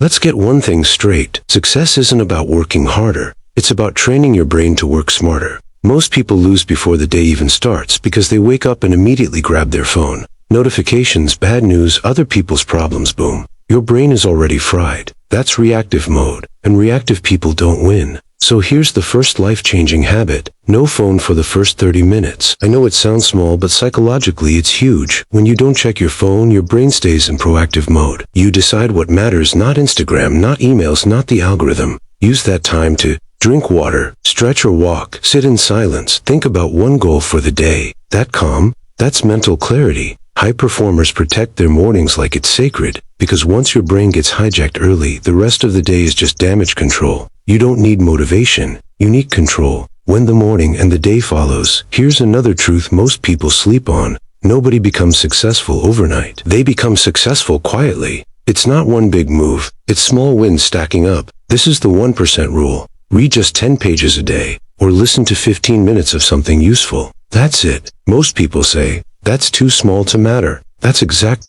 Let's get one thing straight. Success isn't about working harder. It's about training your brain to work smarter. Most people lose before the day even starts because they wake up and immediately grab their phone. Notifications, bad news, other people's problems, boom. Your brain is already fried. That's reactive mode, and reactive people don't win. So here's the first life-changing habit. No phone for the first 30 minutes. I know it sounds small, but psychologically it's huge. When you don't check your phone, your brain stays in proactive mode. You decide what matters, not Instagram, not emails, not the algorithm. Use that time to drink water, stretch or walk, sit in silence, think about one goal for the day. That calm, that's mental clarity. High performers protect their mornings like it's sacred, because once your brain gets hijacked early, the rest of the day is just damage control. You don't need motivation, you need control. When the morning and the day follows, here's another truth most people sleep on. Nobody becomes successful overnight. They become successful quietly. It's not one big move, it's small wins stacking up. This is the 1% rule. Read just 10 pages a day, or listen to 15 minutes of something useful. That's it. Most people say, that's too small to matter. That's exact.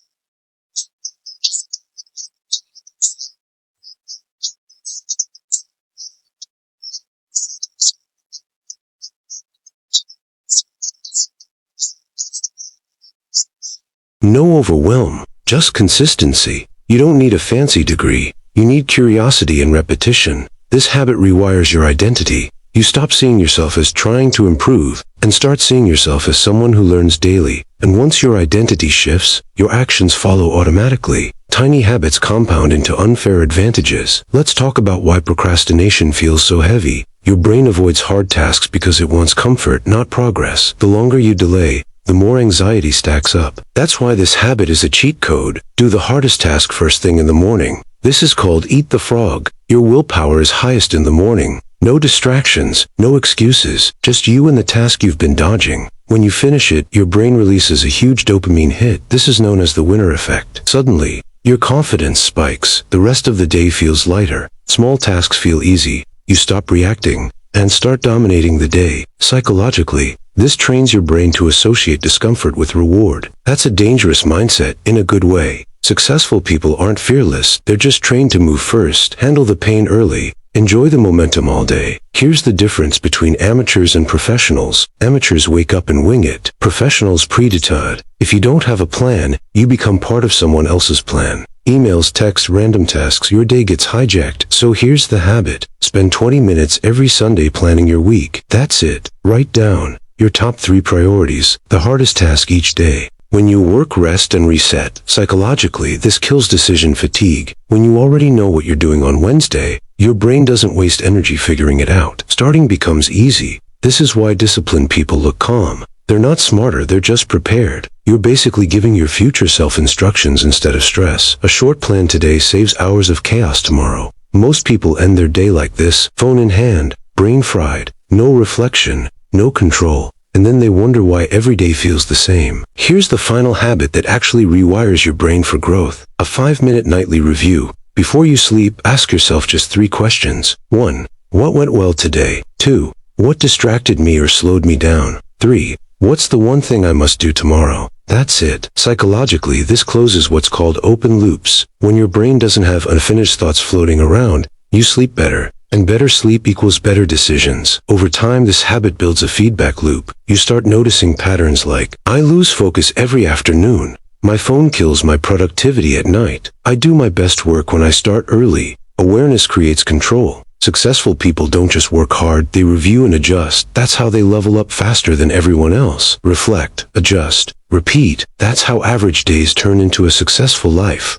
No overwhelm, just consistency. You don't need a fancy degree. You need curiosity and repetition. This habit rewires your identity. You stop seeing yourself as trying to improve and start seeing yourself as someone who learns daily. And once your identity shifts, your actions follow automatically. Tiny habits compound into unfair advantages. Let's talk about why procrastination feels so heavy. Your brain avoids hard tasks because it wants comfort, not progress. The longer you delay, the more anxiety stacks up. That's why this habit is a cheat code. Do the hardest task first thing in the morning. This is called eat the frog. Your willpower is highest in the morning. No distractions, no excuses, just you and the task you've been dodging. When you finish it, your brain releases a huge dopamine hit. This is known as the winner effect. Suddenly, your confidence spikes. The rest of the day feels lighter. Small tasks feel easy. You stop reacting and start dominating the day. Psychologically, this trains your brain to associate discomfort with reward. That's a dangerous mindset in a good way. Successful people aren't fearless. They're just trained to move first, handle the pain early, enjoy the momentum all day. Here's the difference between amateurs and professionals. Amateurs wake up and wing it. Professionals predetermined. If you don't have a plan, you become part of someone else's plan. Emails, texts, random tasks, your day gets hijacked. So here's the habit. Spend 20 minutes every Sunday planning your week. That's it. Write down your top 3 priorities, the hardest task each day. When you work, rest, and reset, psychologically, this kills decision fatigue. When you already know what you're doing on Wednesday, your brain doesn't waste energy figuring it out. Starting becomes easy. This is why disciplined people look calm. They're not smarter, they're just prepared. You're basically giving your future self instructions instead of stress. A short plan today saves hours of chaos tomorrow. Most people end their day like this, phone in hand, brain fried, no reflection, no control. And then they wonder why every day feels the same. Here's the final habit that actually rewires your brain for growth. A 5-minute nightly review. Before you sleep, ask yourself just 3 questions. 1. What went well today? 2. What distracted me or slowed me down? 3. What's the one thing I must do tomorrow? That's it. Psychologically, this closes what's called open loops. When your brain doesn't have unfinished thoughts floating around, you sleep better. And better sleep equals better decisions. Over time, this habit builds a feedback loop. You start noticing patterns like, I lose focus every afternoon. My phone kills my productivity at night. I do my best work when I start early. Awareness creates control. Successful people don't just work hard, they review and adjust. That's how they level up faster than everyone else. Reflect, adjust, repeat. That's how average days turn into a successful life.